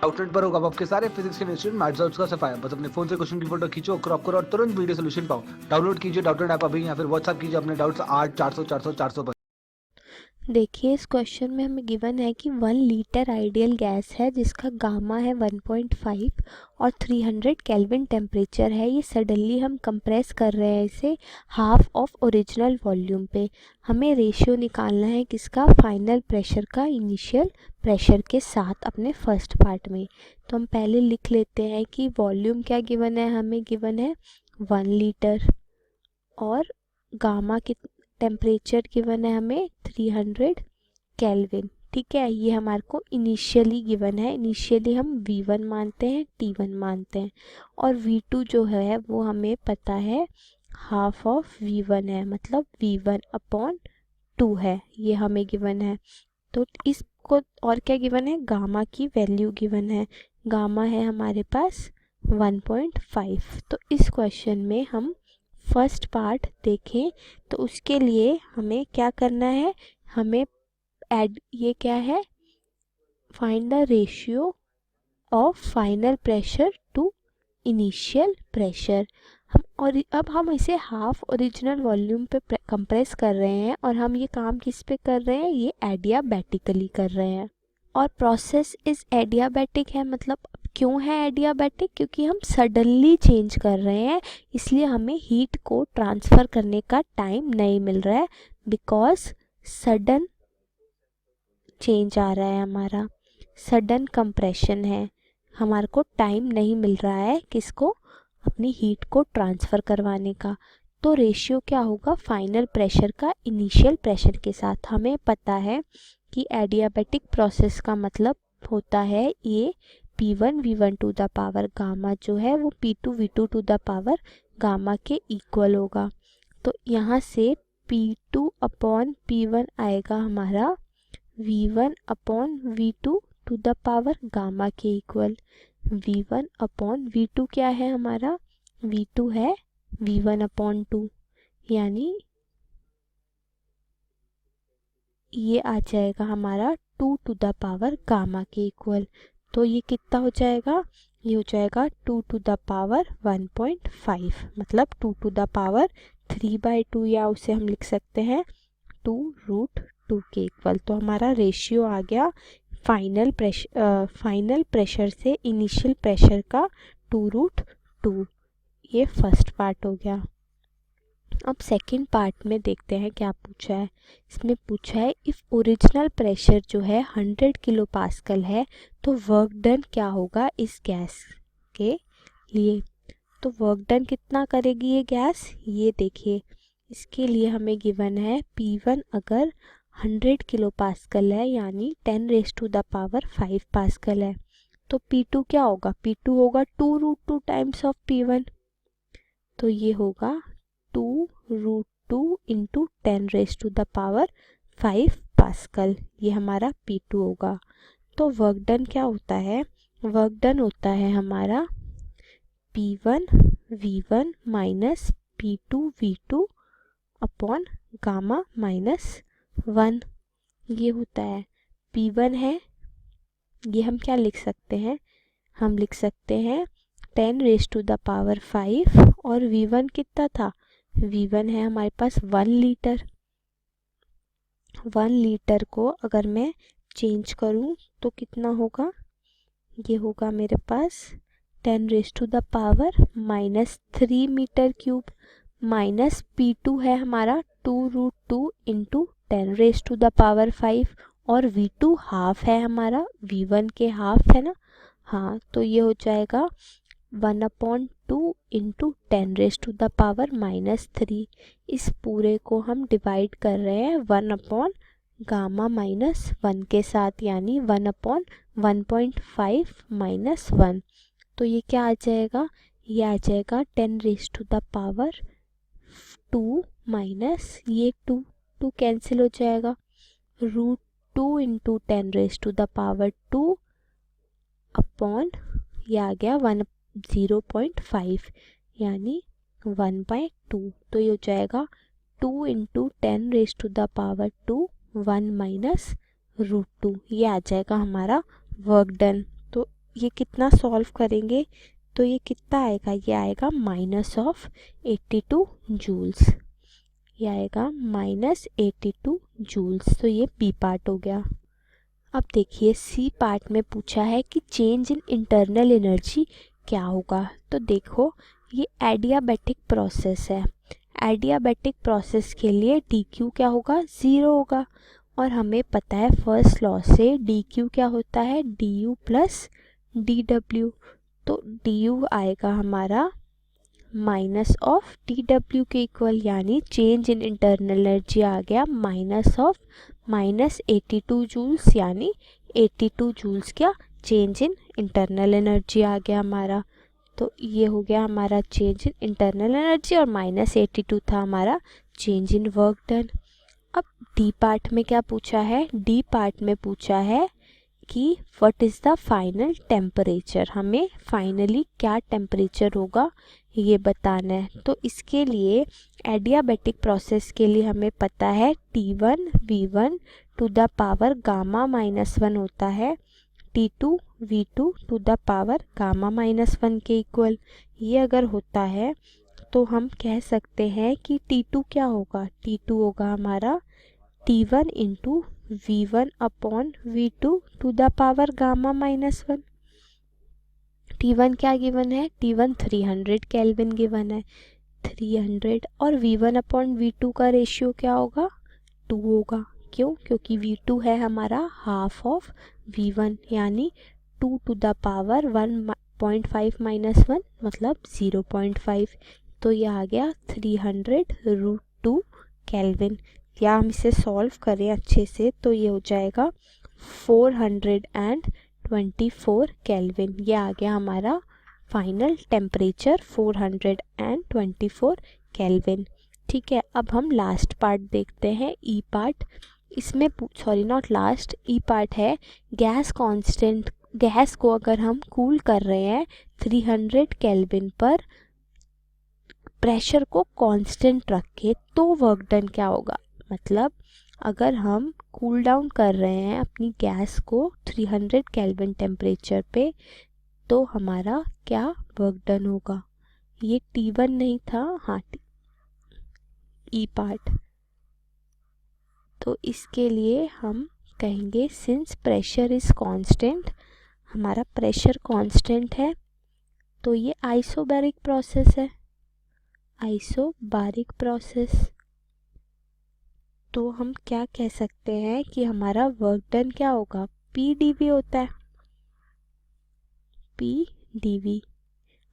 Outlet पर होगा आपके सारे फिजिक्स के इंस्टीट्यूट मैथ्स का सफाया। बस अपने फोन से क्वेश्चन की फोटो खींचो, क्रॉप करो और तुरंत वीडियो सोल्यूशन पाओ। डाउनलोड कीजिए डाउटनेट ऐप अभी, या फिर व्हाट्सएप कीजिए अपने डाउट्स 8 400 400 400 पर। देखिए इस क्वेश्चन में हमें गिवन है कि 1 लीटर आइडियल गैस है जिसका गामा है 1.5 और 300 केल्विन टेम्परेचर है। ये सडनली हम कंप्रेस कर रहे हैं इसे हाफ ऑफ ओरिजिनल वॉल्यूम पे। हमें रेशियो निकालना है किसका, फाइनल प्रेशर का इनिशियल प्रेशर के साथ अपने फर्स्ट पार्ट में। तो हम पहले लिख लेते हैं कि वॉल्यूम क्या गिवन है, हमें गिवन है 1 लीटर और गामा की टेम्परेचर गिवन है हमें 300 केल्विन। ठीक है, ये हमारे को इनिशियली गिवन है। इनिशियली हम V1 मानते हैं, T1 मानते हैं और V2 जो है वो हमें पता है हाफ ऑफ V1 है, मतलब V1/2 है, ये हमें गिवन है। तो इसको और क्या गिवन है, गामा की वैल्यू गिवन है। गामा है हमारे पास 1.5। तो इस क्वेश्चन में हम फर्स्ट पार्ट देखें तो उसके लिए हमें क्या करना है, हमें एड, ये क्या है, find the ratio of final pressure to initial pressure. हम और अब हम इसे हाफ ओरिजिनल वॉल्यूम पे कंप्रेस कर रहे हैं और हम ये काम किस पे कर रहे हैं, ये एडियाबैटिकली कर रहे हैं। और प्रोसेस इज एडियाबैटिक है, मतलब क्यों है एडियाबैटिक, क्योंकि हम सडनली चेंज कर रहे हैं, इसलिए हमें हीट को ट्रांसफ़र करने का टाइम नहीं मिल रहा है। बिकॉज सडन चेंज आ रहा है, हमारा सडन कंप्रेशन है, हमारे को टाइम नहीं मिल रहा है किसको, अपनी हीट को ट्रांसफ़र करवाने का। तो रेशियो क्या होगा, फाइनल प्रेशर का इनिशियल प्रेशर के साथ। हमें पता है कि एडियाबैटिक प्रोसेस का मतलब होता है ये P1 V1 to the power gamma जो है वो P2 V2 to the power gamma के इक्वल होगा। तो यहाँ से P2/P1 आएगा हमारा V1/V2 to the power gamma के इक्वल। V1/V2 क्या है हमारा, V2 है V1/2, यानी ये आ जाएगा हमारा 2 टू द पावर गामा के इक्वल। तो ये कितना हो जाएगा, ये हो जाएगा 2 टू द पावर 1.5, मतलब 2 टू द पावर 3/2, या उसे हम लिख सकते हैं 2√2 के इक्वल। तो हमारा रेशियो आ गया फाइनल प्रेशर से इनिशियल प्रेशर का 2√2। ये फर्स्ट पार्ट हो गया। अब सेकंड पार्ट में देखते हैं क्या पूछा है। इसमें पूछा है इफ़ ओरिजिनल प्रेशर जो है 100 किलो पास्कल है तो वर्क डन क्या होगा इस गैस के लिए। तो वर्क डन कितना करेगी ये गैस, ये देखिए इसके लिए हमें गिवन है P1 अगर 100 किलो पास्कल है यानी 10⁻⁵ पास्कल है, तो P2 क्या होगा, P2 होगा 2√2 टाइम्स ऑफ P1। तो ये होगा 2√2 इंटू 10⁻⁵ पास्कल, ये हमारा P2 होगा। तो वर्क डन क्या होता है, वर्क डन होता है हमारा P1 V1 minus P2 V2 upon gamma -1। ये होता है P1 है, ये हम क्या लिख सकते हैं, हम लिख सकते हैं 10⁻⁵ और V1 कितना था, V1 है हमारे पास 1 लीटर। 1 लीटर को अगर मैं चेंज करूं तो कितना होगा, ये होगा मेरे पास 10⁻³ मीटर क्यूब माइनस P2 है हमारा 2√2 इंटू 10⁻⁵ और V2 हाफ है हमारा, V1 के हाफ है ना, हाँ तो ये हो जाएगा 1/2 इंटू 10⁻⁻3। इस पूरे को हम डिवाइड कर रहे हैं 1/γ-1 के साथ, यानी 1/1.5 -1। तो ये क्या आ जाएगा, ये आ जाएगा 10⁻² माइनस ये 2 कैंसिल हो जाएगा, √2 इंटू 10⁻² अपॉन ये आ गया 0.5 यानी 1/2। तो ये हो जाएगा 2 इंटू 10⁻², 1 माइनस √2, ये आ जाएगा हमारा वर्क डन। तो ये कितना सॉल्व करेंगे तो ये कितना आएगा, ये आएगा -82 जूल्स, ये आएगा -82 जूल्स। तो ये बी पार्ट हो गया। अब देखिए सी पार्ट में पूछा है कि चेंज इन इंटरनल एनर्जी क्या होगा। तो देखो ये एडियाबैटिक प्रोसेस है, एडियाबैटिक प्रोसेस के लिए डी क्यू क्या होगा, 0 होगा। और हमें पता है फर्स्ट लॉ से डी क्यू क्या होता है, D you plus D W. तो डी यू आएगा हमारा माइनस ऑफ डी डब्ल्यू के इक्वल, यानी चेंज इन इंटरनल एनर्जी आ गया -82 जूल्स, यानी 82 जूल्स क्या चेंज इन इंटरनल एनर्जी आ गया हमारा। तो ये हो गया हमारा चेंज इन इंटरनल एनर्जी और -82 था हमारा चेंज इन वर्क डन। अब डी पार्ट में क्या पूछा है, डी पार्ट में पूछा है कि what is the final temperature, हमें फाइनली क्या टेम्परेचर होगा ये बताना है। तो इसके लिए एडियाबैटिक प्रोसेस के लिए हमें पता है T1 V1 to the power gamma -1 होता है T2 V2 to the power gamma -1 के इक्वल। ये अगर होता है तो हम कह सकते हैं कि T2 क्या होगा, T2 होगा हमारा T1 into V1 upon V2 to the power gamma -1। T1 क्या गिवन है, T1 300 केल्विन गिवन है, 300, और V1 अपॉन V2 का रेशियो क्या होगा, 2 होगा। क्यों, क्योंकि V2 है हमारा हाफ ऑफ V1, यानी 2 टू द पावर 1.5 माइनस 1 मतलब 0.5। तो ये आ गया 300√2 केल्विन। या हम इसे सॉल्व करें अच्छे से तो ये हो जाएगा 424 केल्विन। ये आ गया हमारा फाइनल टेम्परेचर 424 केल्विन। ठीक है, अब हम लास्ट पार्ट देखते हैं, ई पार्ट। इसमें sorry not last, E part है गैस कांस्टेंट। गैस को अगर हम कूल कर रहे हैं 300 केल्विन पर, प्रेशर को कांस्टेंट रख के, तो वर्क डन क्या होगा। मतलब अगर हम कूल डाउन कर रहे हैं अपनी गैस को 300 केल्विन टेम्परेचर पे, तो हमारा क्या वर्क डन होगा। ये T1 नहीं था, हाँ ई पार्ट। तो इसके लिए हम कहेंगे सिंस प्रेशर इज कांस्टेंट, हमारा प्रेशर कांस्टेंट है, तो ये आइसोबैरिक प्रोसेस है, आइसोबारिक प्रोसेस। तो हम क्या कह सकते हैं कि हमारा वर्क डन क्या होगा, PdV होता है, PdV।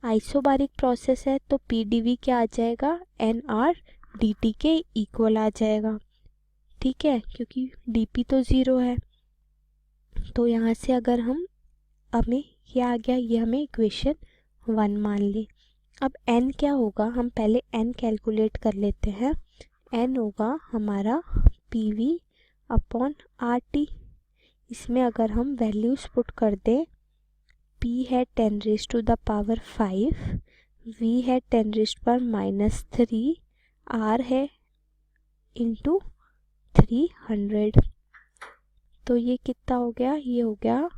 आइसोबारिक प्रोसेस है तो PdV क्या आ जाएगा, NR/dt के इक्वल आ जाएगा। ठीक है, क्योंकि dP तो 0 है। तो यहाँ से अगर हम, हमें ये आ गया, ये हमें इक्वेशन 1 मान ले। अब n क्या होगा, हम पहले n कैलकुलेट कर लेते हैं। n होगा हमारा PV अपॉन RT। इसमें अगर हम वैल्यूज़ पुट कर दें, P है 10⁵, V है 10⁻³ R है इंटू 300। तो ये कितना हो गया, ये हो गया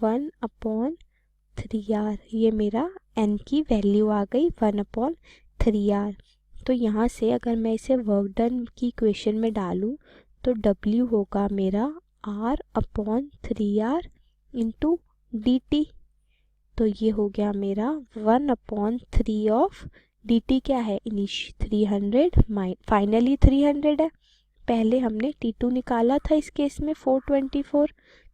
1/3R। ये मेरा n की वैल्यू आ गई 1/3R। तो यहाँ से अगर मैं इसे वर्क डन की इक्वेशन में डालूँ तो W होगा मेरा R/3R इंटू dt। तो ये हो गया मेरा 1/3 ऑफ dt क्या है, 300, फाइनली 300 है। पहले हमने T2 निकाला था इस केस में 424,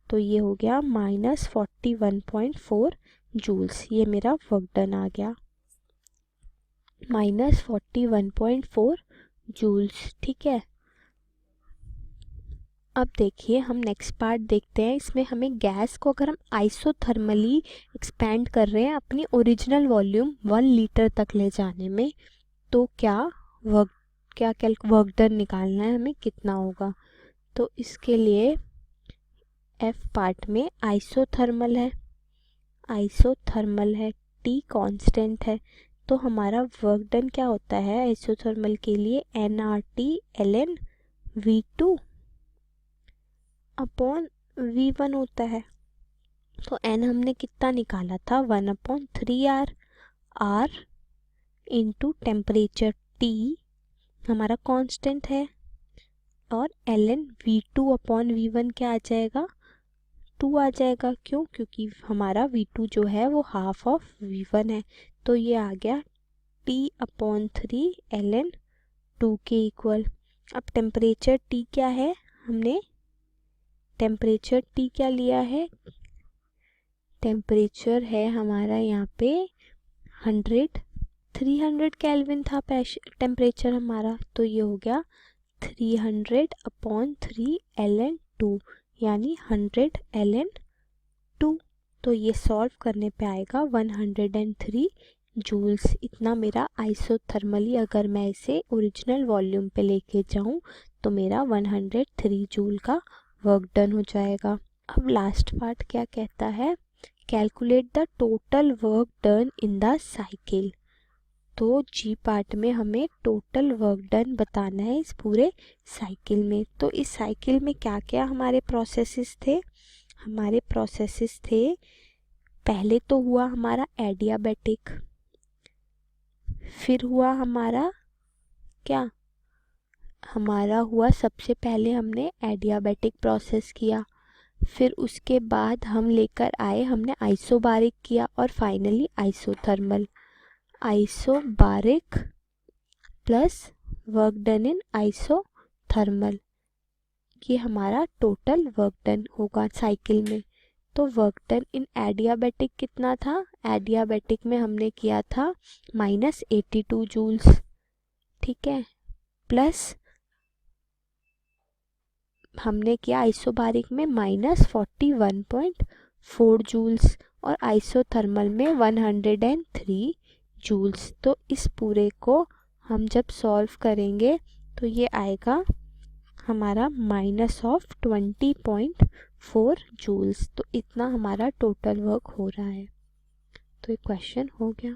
तो ये हो गया -41.4 जूल्स। ये मेरा वर्क डन आ गया -41.4 जूल्स। ठीक है, अब देखिए हम नेक्स्ट पार्ट देखते हैं। इसमें हमें गैस को अगर हम आइसोथर्मली एक्सपेंड कर रहे हैं अपनी ओरिजिनल वॉल्यूम 1 लीटर तक ले जाने में, तो क्या वर्क डन निकालना है हमें, कितना होगा। तो इसके लिए F पार्ट में आइसोथर्मल है, T कांस्टेंट है, तो हमारा वर्क डन क्या होता है आइसोथर्मल के लिए, nRT ln V2 upon V1 होता है। तो n हमने कितना निकाला था 1/3r, r into temperature T हमारा कांस्टेंट है, और ln V2/V1 क्या आ जाएगा 2 आ जाएगा। क्यों? क्योंकि हमारा V2 जो है वो हाफ ऑफ V1 है, तो ये आ गया T/3 ln 2 के इक्वल। अब टेम्परेचर T क्या है, हमने टेम्परेचर T क्या लिया है, टेम्परेचर है हमारा यहाँ पे 300 केल्विन था टेम्परेचर हमारा, तो ये हो गया 300/3 ln 2 यानी 100 ln 2। तो ये सॉल्व करने पे आएगा 103 जूल्स। इतना मेरा आइसोथर्मली अगर मैं इसे ओरिजिनल वॉल्यूम पे लेके जाऊं तो मेरा 103 जूल का वर्क डन हो जाएगा। अब लास्ट पार्ट क्या कहता है, calculate the total work done in the cycle. तो जी पार्ट में हमें टोटल वर्क डन बताना है इस पूरे साइकिल में। तो इस साइकिल में क्या क्या हमारे प्रोसेसेस थे, हमारे प्रोसेसेस थे, पहले तो हुआ हमारा एडियाबैटिक, फिर हुआ हमारा क्या, हमारा हुआ सबसे पहले हमने एडियाबैटिक प्रोसेस किया, फिर उसके बाद हम लेकर आए हमने आइसोबारिक किया, और finally isothermal. Isobaric plus work done in isothermal, ये हमारा टोटल वर्क डन होगा साइकिल में। तो वर्क डन इन एडियाबैटिक कितना था, एडियाबैटिक में हमने किया था -82 जूल्स, ठीक है, प्लस हमने किया आइसोबारिक में -41.4 जूल्स, और आइसोथर्मल में 103 जूल्स। तो इस पूरे को हम जब सॉल्व करेंगे तो ये आएगा हमारा -20.4 जूल्स। तो इतना हमारा टोटल वर्क हो रहा है। तो ये क्वेश्चन हो गया।